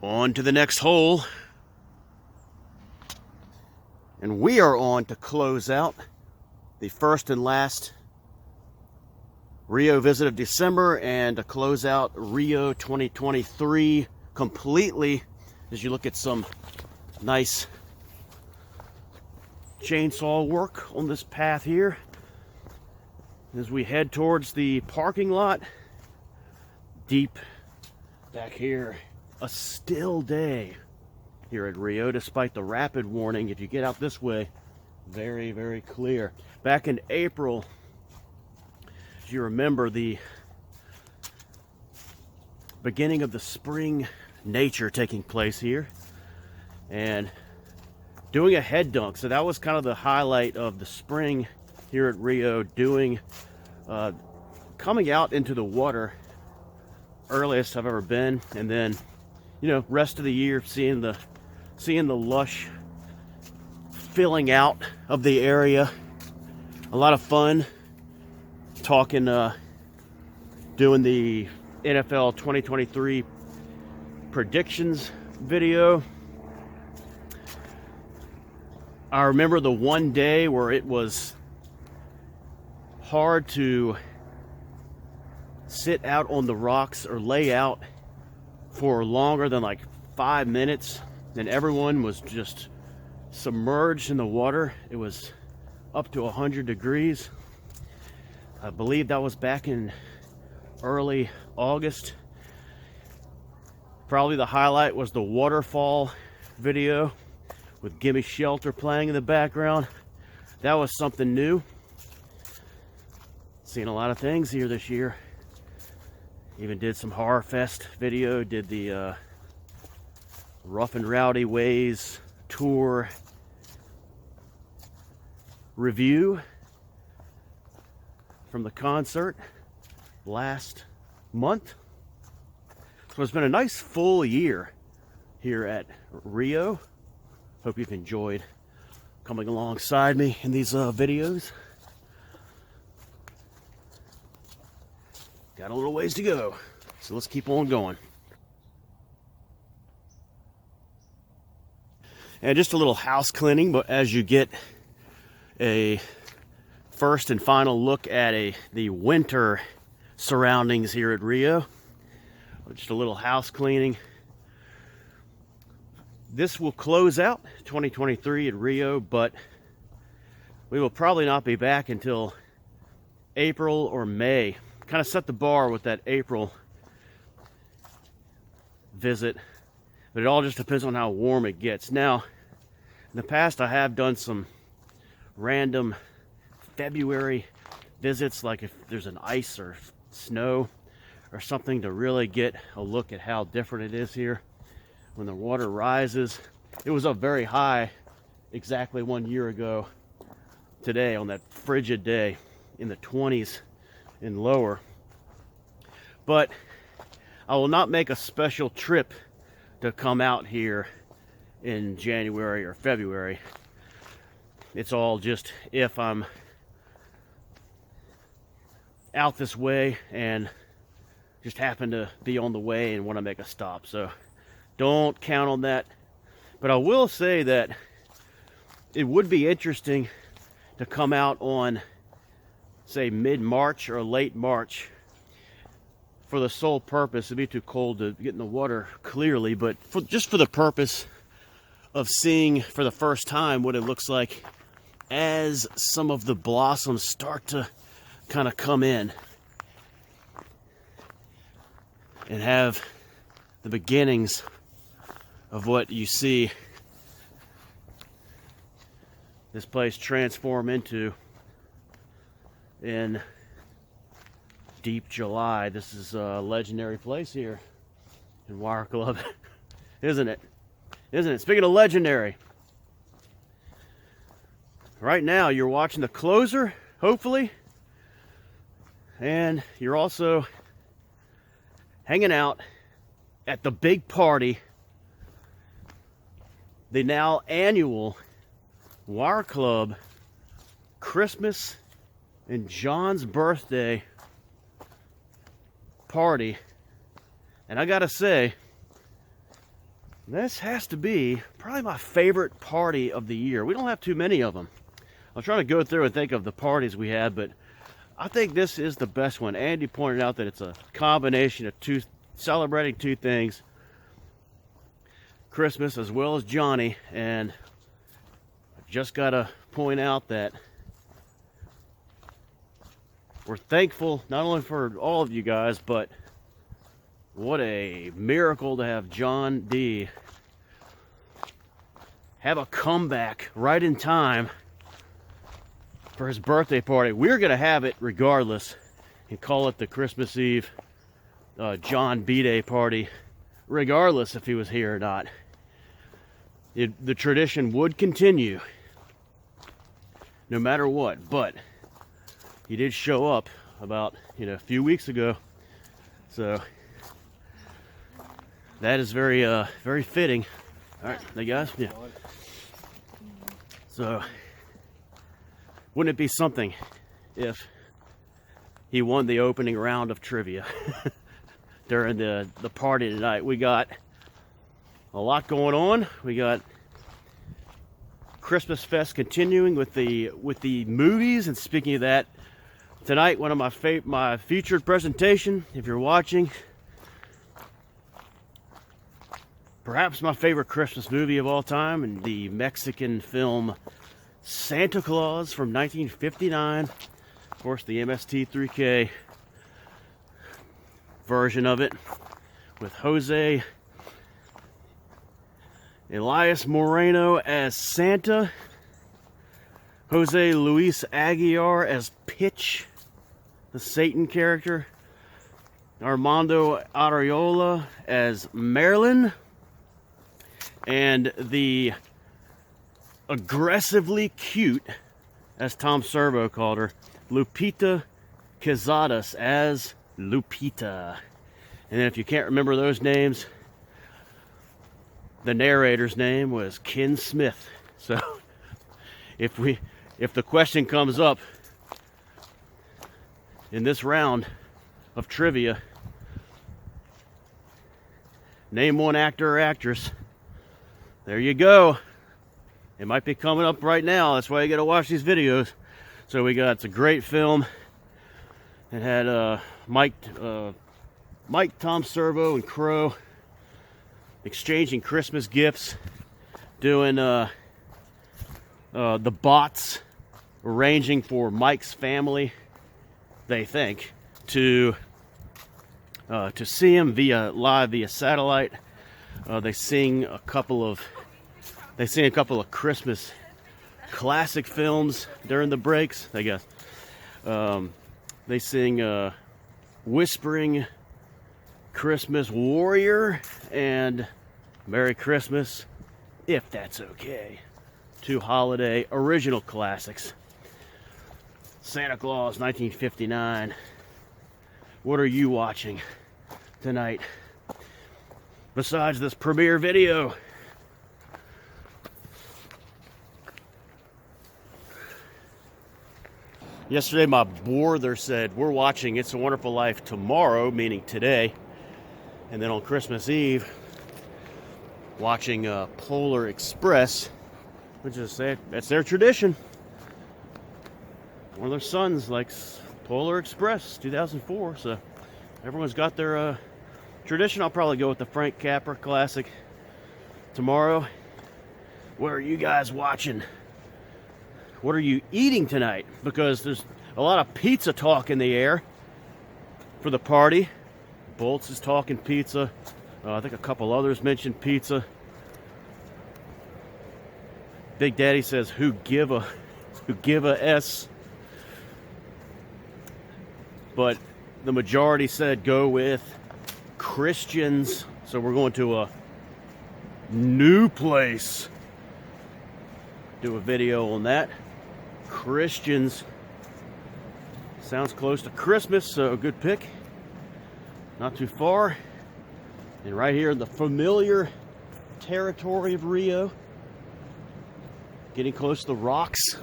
On to the next hole. And we are on to close out the first and last Rio visit of December and to close out Rio 2023 completely as you look at some nice chainsaw work on this path here. As we head towards the parking lot, deep back here, a still day here at Rio, despite the rapid warning. If you get out this way, very, very clear. Back in April, as you remember, the beginning of the spring nature taking place here and doing a head dunk. So that was kind of the highlight of the spring here at Rio, coming out into the water earliest I've ever been, and then rest of the year seeing the lush filling out of the area. A lot of fun talking, doing the NFL 2023 predictions video. I remember the one day where it was hard to sit out on the rocks or lay out for longer than like 5 minutes, and everyone was just submerged in the water. It was up to 100 degrees. I believe that was back in early August. Probably the highlight was the waterfall video with Gimme Shelter playing in the background. That was something new. Seen a lot of things here this year. Even did some Horror Fest video, did the Rough and Rowdy Ways tour review from the concert last month. So it's been a nice full year here at Rio. Hope you've enjoyed coming alongside me in these videos. Got a little ways to go, so let's keep on going. And just a little house cleaning, but as you get a first and final look at the winter surroundings here at Rio, just a little house cleaning. This will close out 2023 at Rio, but we will probably not be back until April or May. Kind of set the bar with that April visit, but it all just depends on how warm it gets. Now, in the past, I have done some random February visits, like if there's an ice or snow or something, to really get a look at how different it is here when the water rises. It was up very high exactly 1 year ago today on that frigid day in the 20s and lower. But I will not make a special trip to come out here in January or February. It's all just if I'm out this way and just happen to be on the way and want to make a stop. So don't count on that. But I will say that it would be interesting to come out on, say, mid-March or late March, for the sole purpose, it'd be too cold to get in the water clearly, but just for the purpose of seeing for the first time what it looks like as some of the blossoms start to kind of come in and have the beginnings of what you see this place transform into in deep July. This is a legendary place here in Wire Club, isn't it? Isn't it? Speaking of legendary, right now you're watching the closer, hopefully, and you're also hanging out at the big party, the now annual Wire Club Christmas and John's birthday party. And I gotta say, This has to be probably my favorite party of the year. We don't have too many of them. I'm trying to go through and think of the parties we had, but I think this is the best one. Andy pointed out that it's a combination of celebrating two things, Christmas as well as Johnny, and I just gotta point out that we're thankful not only for all of you guys, but what a miracle to have John D have a comeback right in time for his birthday party. We're going to have it regardless and call it the Christmas Eve John B-Day party, regardless if he was here or not. The tradition would continue no matter what, but he did show up about a few weeks ago, so that is very very fitting. All right, hey guys, yeah. So, wouldn't it be something if he won the opening round of trivia during the party tonight? We got a lot going on. We got Christmas Fest continuing with the movies, and speaking of that, tonight one of my featured presentation, if you're watching, perhaps my favorite Christmas movie of all time, and the Mexican film Santa Claus from 1959. Of course, the MST3K version of it with Jose Elias Moreno as Santa, Jose Luis Aguilar as Pitch, the Satan character, Armando Arreola as Marilyn, and the aggressively cute, as Tom Servo called her, Lupita Quezadas as Lupita. And then if you can't remember those names, the narrator's name was Ken Smith. So if the question comes up in this round of trivia, name one actor or actress, there you go. It might be coming up right now. That's why you gotta watch these videos. So it's a great film. It had Mike, Tom Servo, and Crow exchanging Christmas gifts, doing the bots arranging for Mike's family, they think, to see him via satellite. They sing a couple of Christmas classic films during the breaks, I guess. They sing Whispering Christmas Warrior and Merry Christmas, If That's Okay. Two holiday original classics. Santa Claus 1959. What are you watching tonight besides this premiere video? Yesterday my brother said we're watching It's a Wonderful Life tomorrow, meaning today, and then on Christmas Eve watching Polar Express, which is that's their tradition. One of their sons likes Polar Express 2004, so everyone's got their tradition. I'll probably go with the Frank Capra classic tomorrow. What are you guys watching? What are you eating tonight? Because there's a lot of pizza talk in the air for the party. Bolts is talking pizza. I think a couple others mentioned pizza. Big Daddy says, who give a S? But the majority said go with Christians. So we're going to a new place. Do a video on that. Christians. Sounds close to Christmas, so a good pick. Not too far. And right here in the familiar territory of Rio. Getting close to the rocks.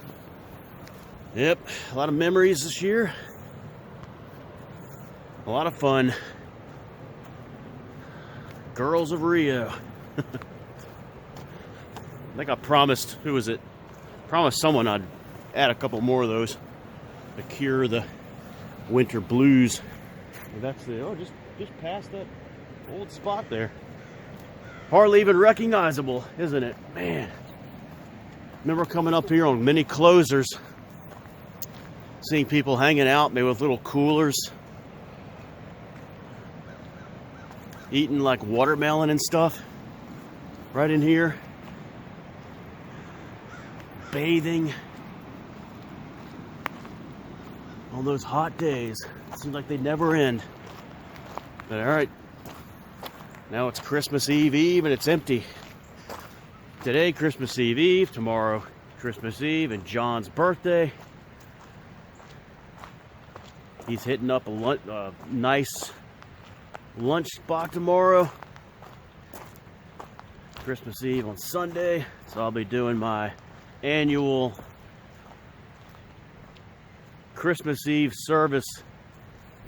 Yep, a lot of memories this year. A lot of fun. Girls of Rio. I think I promised, who was it? Promised someone I'd add a couple more of those to cure the winter blues. And that's the, oh, just past that old spot there. Hardly even recognizable, isn't it? Man. Remember coming up here on mini closers, seeing people hanging out, maybe with little coolers, eating like watermelon and stuff right in here, bathing on those hot days. It seems like they never end. But all right, now it's Christmas Eve and it's empty. Today, Christmas Eve, tomorrow, Christmas Eve, and John's birthday. He's hitting up a nice lunch spot tomorrow. Christmas Eve on Sunday, so I'll be doing my annual Christmas Eve service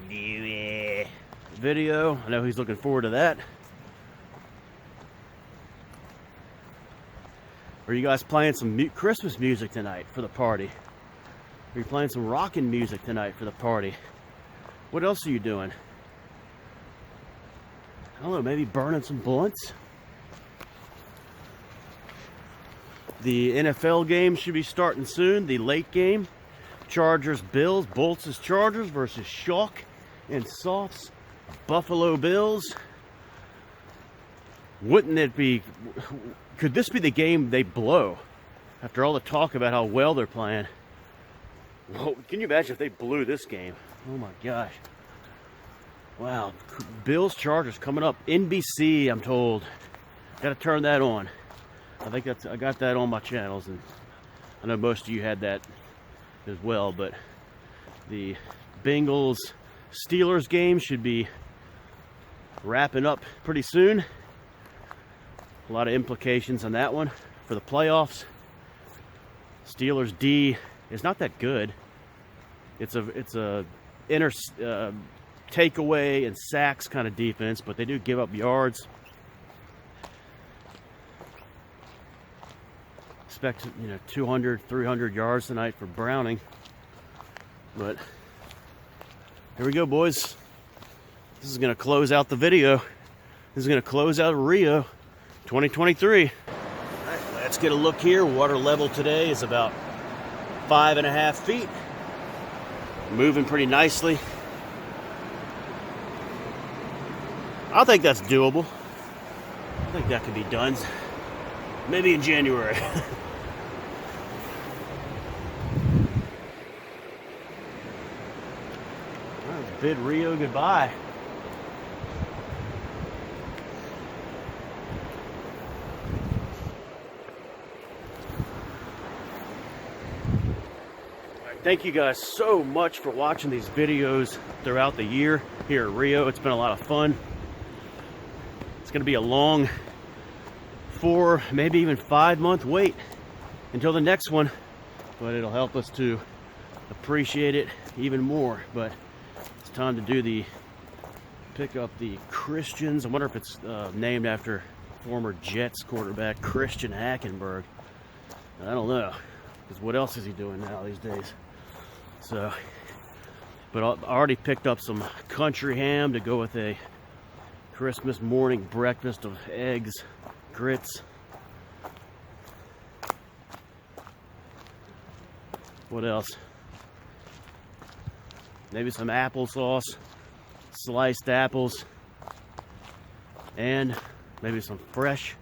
video. I know he's looking forward to that. Are you guys playing some Christmas music tonight for the party? Are you playing some rockin' music tonight for the party? What else are you doing? I don't know, maybe burning some blunts? The NFL game should be starting soon, the late game. Chargers, Bills, Bolts' Chargers versus Shock and Soft's Buffalo Bills. Wouldn't it be, could this be the game they blow? After all the talk about how well they're playing. Whoa, can you imagine if they blew this game? Oh my gosh. Wow, Bills Chargers coming up. NBC, I'm told. Gotta turn that on. I got that on my channels, and I know most of you had that as well, but the Bengals Steelers game should be wrapping up pretty soon. A lot of implications on that one for the playoffs. Steelers D is not that good. It's a inner takeaway and sacks kind of defense, but they do give up yards. Expect 200, 300 yards tonight for Browning. But here we go, boys. This is going to close out the video. This is going to close out Rio 2023. All right, let's get a look here. Water level today is about 5.5 feet. Moving pretty nicely. I think that's doable. I think that could be done. Maybe in January. Bid Rio goodbye. Thank you guys so much for watching these videos throughout the year here at Rio. It's been a lot of fun. It's going to be a long 4, maybe even 5-month wait until the next one, but it'll help us to appreciate it even more. But it's time to pick up the Christians. I wonder if it's named after former Jets quarterback Christian Hackenberg. I don't know, because what else is he doing now these days? So, but I already picked up some country ham to go with a Christmas morning breakfast of eggs, grits. What else? Maybe some applesauce, sliced apples, and maybe some fresh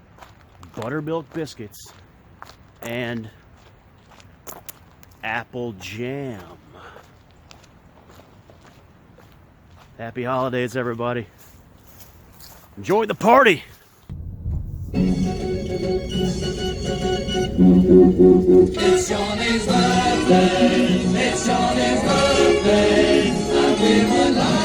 buttermilk biscuits and apple jam. Happy holidays, everybody. Enjoy the party. It's Johnny's birthday. It's Johnny's birthday. And we would like